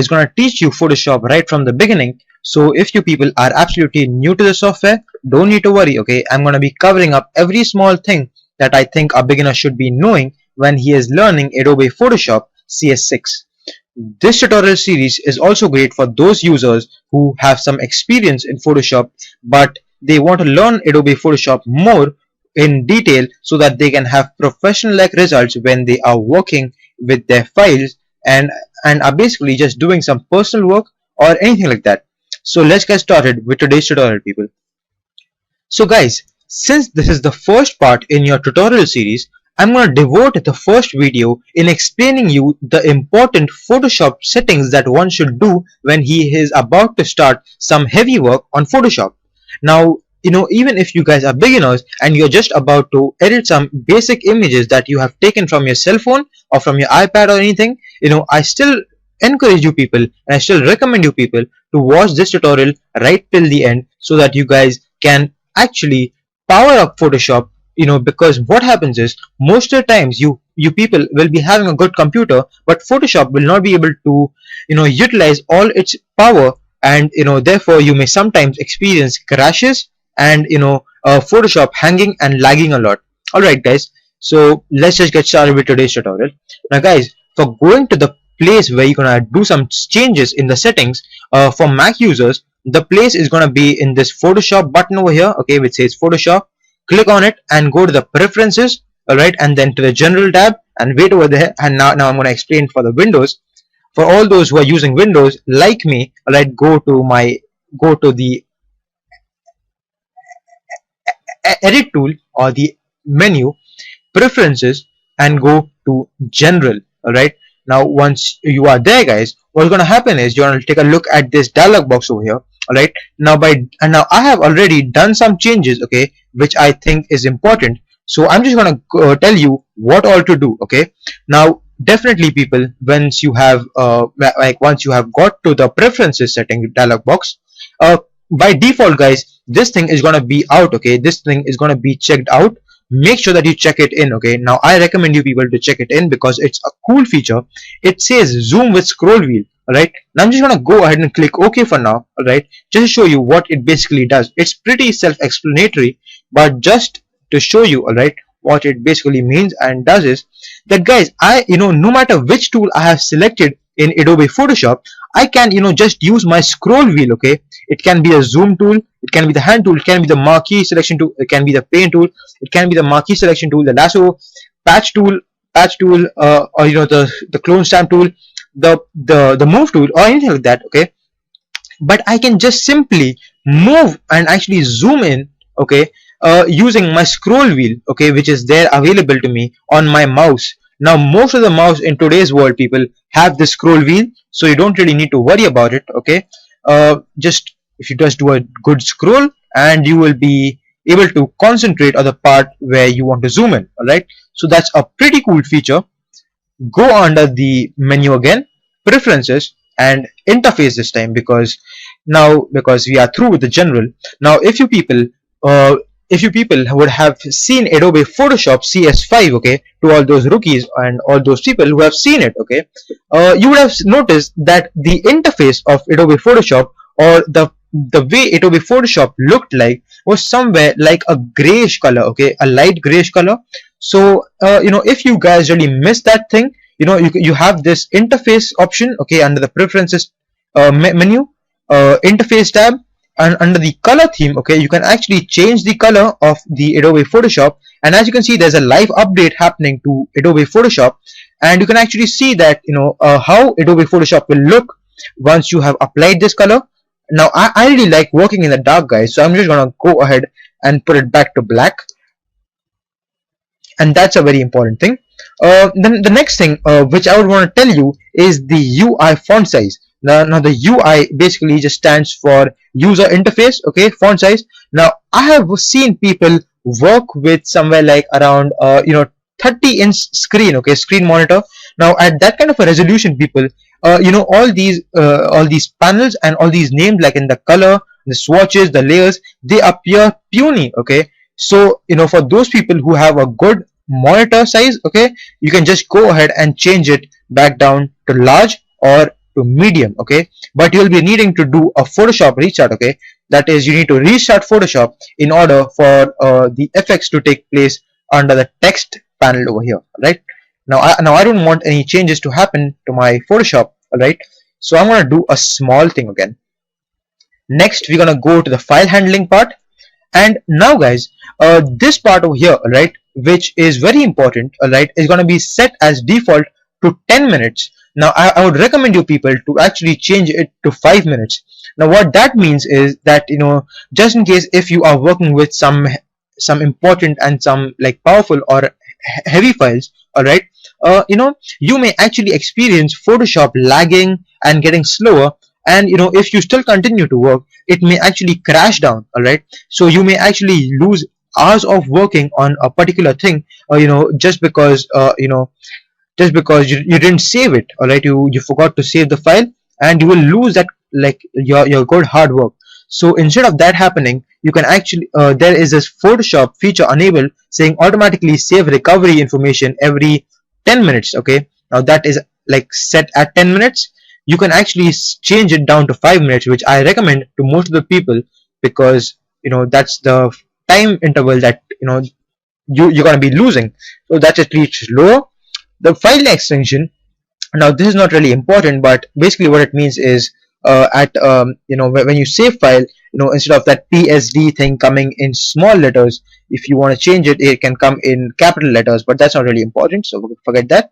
is going to teach you Photoshop right from the beginning. So if you people are absolutely new to the software, don't need to worry, okay? I'm going to be covering up every small thing that I think a beginner should be knowing when he is learning Adobe Photoshop CS6. This tutorial series is also great for those users who have some experience in Photoshop but they want to learn Adobe Photoshop more in detail so that they can have professional-like results when they are working with their files and are basically just doing some personal work or anything like that. So let's get started with today's tutorial, people. So guys, since this is the first part in your tutorial series, I'm going to devote the first video in explaining you the important Photoshop settings that one should do when he is about to start some heavy work on Photoshop. Now, even if you guys are beginners and you're just about to edit some basic images that you have taken from your cell phone or from your iPad or anything, I still encourage you people and I still recommend you people to watch this tutorial right till the end so that you guys can actually power up Photoshop, because what happens is most of the times you people will be having a good computer but Photoshop will not be able to utilize all its power, and therefore you may sometimes experience crashes and Photoshop hanging and lagging a lot. Alright guys, so let's just get started with today's tutorial. Now guys, for going to the place where you're gonna do some changes in the settings, for Mac users, the place is gonna be in this Photoshop button over here, okay, which says Photoshop. Click on it and go to the preferences, alright, and then to the general tab and wait over there. And now I'm gonna explain for the Windows. For all those who are using Windows like me, alright, go to the edit tool or the menu, preferences, and go to general. Alright, now once you are there guys, what's going to happen is you're going to take a look at this dialog box over here. Alright, now now I have already done some changes, okay, which I think is important, so I'm just going to tell you what all to do. Okay, now definitely people, once you have once you have got to the preferences setting dialog box, by default guys, this thing is going to be out. Okay, this thing is going to be checked out. Make sure that you check it in. Okay, now I recommend you people to check it in because it's a cool feature. It says zoom with scroll wheel. Alright, now I'm just going to go ahead and click OK for now. Alright, just to show you what it basically does. It's pretty self-explanatory, but just to show you, alright, what it basically means and does is that guys, no matter which tool I have selected in Adobe Photoshop, I can just use my scroll wheel. Okay, it can be a zoom tool, it can be the hand tool, it can be the marquee selection tool, it can be the paint tool, it can be the marquee selection tool, the lasso, patch tool, or the clone stamp tool, the move tool, or anything like that. Okay, but I can just simply move and actually zoom in, okay, using my scroll wheel, okay, which is there available to me on my mouse. Now most of the mouse in today's world, people, have the scroll wheel, so you don't really need to worry about it. Okay, just if you just do a good scroll and you will be able to concentrate on the part where you want to zoom in. Alright, so that's a pretty cool feature. Go under the menu again, preferences, and interface this time, because we are through with the general. Now if you people would have seen Adobe Photoshop CS5, okay, to all those rookies and all those people who have seen it, okay, you would have noticed that the interface of Adobe Photoshop, or the way Adobe Photoshop looked like, was somewhere like a grayish color, okay, a light grayish color. So if you guys really miss that thing, you have this interface option, okay, under the preferences menu, interface tab, and under the color theme, okay, you can actually change the color of the Adobe Photoshop. And as you can see, there's a live update happening to Adobe Photoshop, and you can actually see that how Adobe Photoshop will look once you have applied this color. Now I really like working in the dark, guys, so I'm just gonna go ahead and put it back to black, and that's a very important thing. Then the next thing which I would want to tell you is the UI font size. Now the UI basically just stands for user interface, okay, font size. Now I have seen people work with somewhere like around 30-inch screen, okay, screen monitor. Now at that kind of a resolution, people, all these panels and all these names, like in the color, the swatches, the layers, they appear puny, okay. So for those people who have a good monitor size, okay, you can just go ahead and change it back down to large, or to medium, okay, but you'll be needing to do a Photoshop restart, okay. That is, you need to restart Photoshop in order for the effects to take place under the text panel over here, right? Now I don't want any changes to happen to my Photoshop, alright, so I'm going to do a small thing again. Next we're going to go to the file handling part, and now guys, this part over here, alright, which is very important, alright, is going to be set as default to 10 minutes. Now I would recommend you people to actually change it to 5 minutes. Now what that means is that, you know, just in case if you are working with some important and some like powerful or heavy files, alright, you know, you may actually experience Photoshop lagging and getting slower, and you know, if you still continue to work, it may actually crash down, alright. So you may actually lose hours of working on a particular thing, you know, just because you know, just because you didn't save it, alright, you forgot to save the file, and you will lose that, like, your good hard work. So instead of that happening, you can actually there is this Photoshop feature enabled saying automatically save recovery information every 10 minutes, okay. Now that is like set at 10 minutes. You can actually change it down to 5 minutes, which I recommend to most of the people, because you know, that's the time interval that, you know, you're going to be losing. So that's at least lower. The file extension, now this is not really important, but basically what it means is you know, when you save file, you know, instead of that PSD thing coming in small letters, if you want to change it, it can come in capital letters, but that's not really important, so forget that.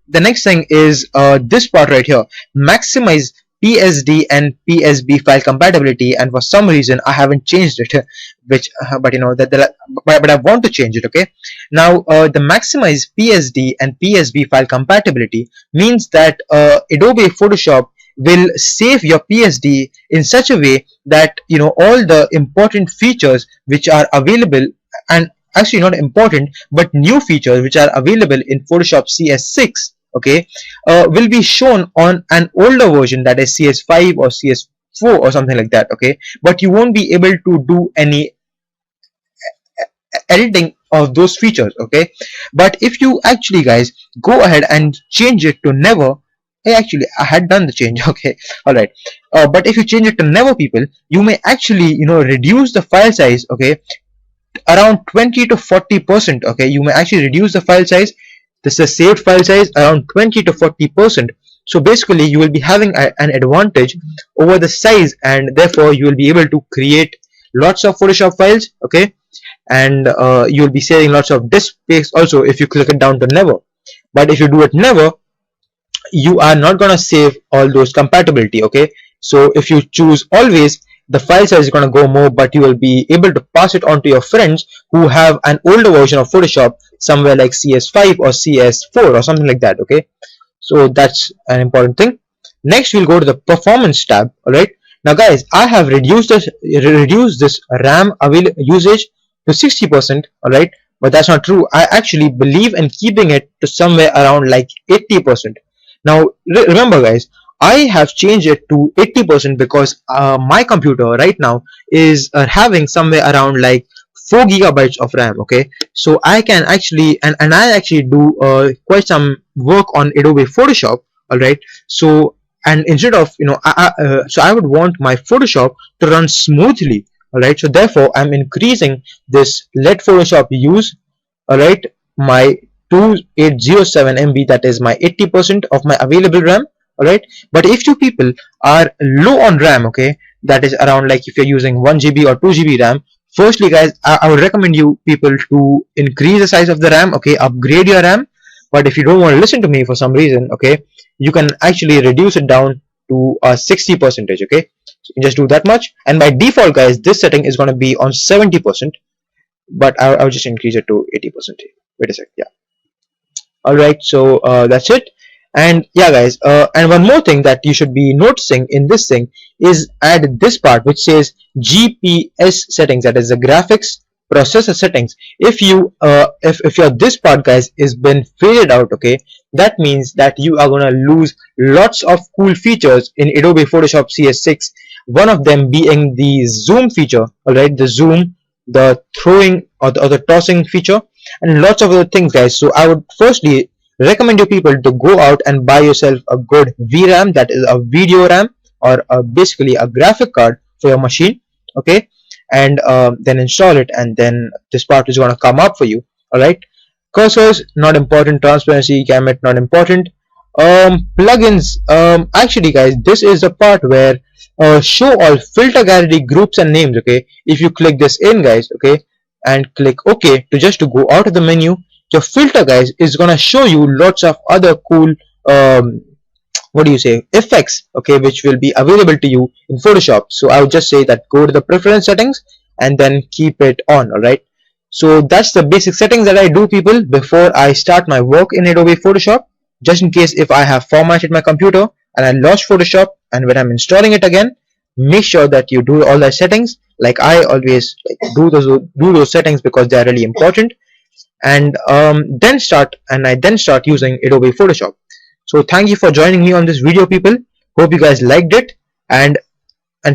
The next thing is this part right here, maximize PSD and PSB file compatibility, and for some reason I haven't changed it, which but you know, but I want to change it, okay. Now the maximize PSD and PSB file compatibility means that Adobe Photoshop will save your PSD in such a way that, you know, all the important features which are available, and actually not important but new features which are available in Photoshop CS6, okay, will be shown on an older version, that is CS5 or CS4 or something like that, okay. But you won't be able to do any editing of those features, okay. But if you actually guys go ahead and change it to never, actually I had done the change, okay, alright, but if you change it to never, people, you may actually, you know, reduce the file size, okay, around 20 to 40%, okay. You may actually reduce the file size, this is saved file size, around 20 to 40%. So basically you will be having an advantage over the size, and therefore you will be able to create lots of Photoshop files, okay, and you will be saving lots of disk space also if you click it down to never. But if you do it never, you are not going to save all those compatibility, okay. So if you choose always, the file size is going to go more, but you will be able to pass it on to your friends who have an older version of Photoshop, somewhere like CS5 or CS4 or something like that, okay. So that's an important thing. Next we'll go to the performance tab, alright. Now guys, I have reduced this RAM usage to 60%, alright, but that's not true. I actually believe in keeping it to somewhere around like 80%. Now remember guys, I have changed it to 80% because my computer right now is having somewhere around like 4 gigabytes of RAM, okay. So I can actually, and I actually do quite some work on Adobe Photoshop, alright. So, and instead of, you know, so I would want my Photoshop to run smoothly, alright. So therefore I'm increasing this let Photoshop use, alright, my 2807 MB, that is my 80% of my available RAM, alright. But if you people are low on RAM, okay, that is around like if you're using 1 GB or 2 GB RAM, firstly guys, I would recommend you people to increase the size of the RAM, okay, upgrade your RAM. But if you don't want to listen to me for some reason, okay, you can actually reduce it down to 60%, okay. So you can just do that much, and by default guys, this setting is going to be on 70%, but I'll just increase it to 80%. Wait a sec, yeah. Alright, so that's it. And yeah guys, and one more thing that you should be noticing in this thing is add this part which says GPS settings, that is the graphics processor settings. If you if your this part guys is been faded out, okay, that means that you are gonna lose lots of cool features in Adobe Photoshop CS6. One of them being the zoom feature, alright, the zoom, the throwing or the tossing feature, and lots of other things guys. So I would firstly recommend you people to go out and buy yourself a good VRAM, that is a video RAM, or basically a graphic card for your machine. Okay, and then install it, and then this part is going to come up for you. All right, cursors not important, transparency gamut not important. Plugins, actually guys, this is the part where show all filter gallery groups and names. Okay, if you click this in guys, okay, and click OK to go out of the menu, your filter guys is gonna show you lots of other cool what do you say, effects, okay, which will be available to you in Photoshop. So I would just say that go to the preference settings and then keep it on. All right, so that's the basic settings that I do, people, before I start my work in Adobe Photoshop, just in case if I have formatted my computer and I lost Photoshop, and when I'm installing it again, make sure that you do all the settings. Like I always do those settings because they are really important, and I then start using Adobe Photoshop. So thank you for joining me on this video, people. Hope you guys liked it, and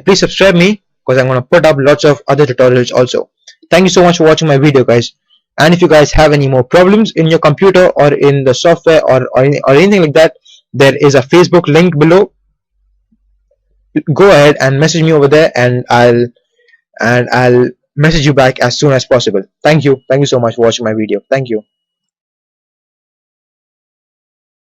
please subscribe me because I'm gonna put up lots of other tutorials also. Thank you so much for watching my video, guys. And if you guys have any more problems in your computer or in the software or anything like that, there is a Facebook link below. Go ahead and message me over there, and I'll message you back as soon as possible. Thank you so much for watching my video. Thank you.